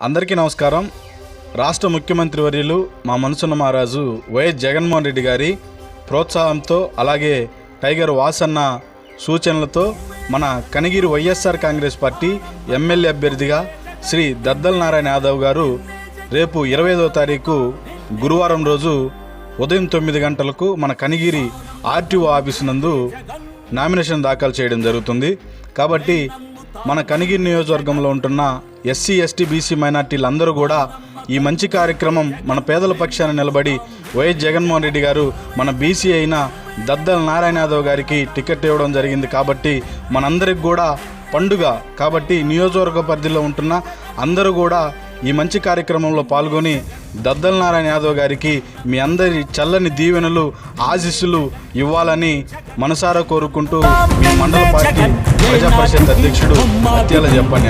అందరికీ నమస్కారం. రాష్ట్ర ముఖ్యమంత్రి వర్యులు మా మనసున్న మహారాజు వైఎస్ జగన్మోహన్ రెడ్డి గారి ప్రోత్సాహంతో అలాగే టైగర్ వాసన్న సూచనలతో మన కనిగిరి వైఎస్ఆర్ కాంగ్రెస్ పార్టీ ఎమ్మెల్యే అభ్యర్థిగా శ్రీ దద్దల నారాయణ యాదవ్ గారు రేపు 25వ తారీఖు గురువారం రోజు ఉదయం 9 గంటలకు మన కనిగిరి ఆర్టీఓ ఆఫీసు నందు నామినేషన్ దాఖలు చేయడం జరుగుతుంది. కాబట్టి మన కనిగిరి నియోజకవర్గంలో ఉంటున్న ఎస్సీ ఎస్టీ బీసీ మైనార్టీలందరూ కూడా ఈ మంచి కార్యక్రమం మన పేదల పక్షాన నిలబడి వైఎస్ జగన్మోహన్ రెడ్డి గారు మన బీసీ అయిన దద్దల నారాయణ యాదవ్ గారికి టికెట్ ఇవ్వడం జరిగింది. కాబట్టి మనందరికి కూడా పండుగ. కాబట్టి నియోజకవర్గ పరిధిలో ఉంటున్న అందరూ కూడా ఈ మంచి కార్యక్రమంలో పాల్గొని దద్దల నారాయణ యాదవ్ గారికి మీ అందరి చల్లని దీవెనలు ఆశీస్సులు ఇవ్వాలని మనసారా కోరుకుంటూ మీ మండల పార్టీ ప్రజా పరిషత్ అధ్యక్షుడు అత్యాల చెప్పండి.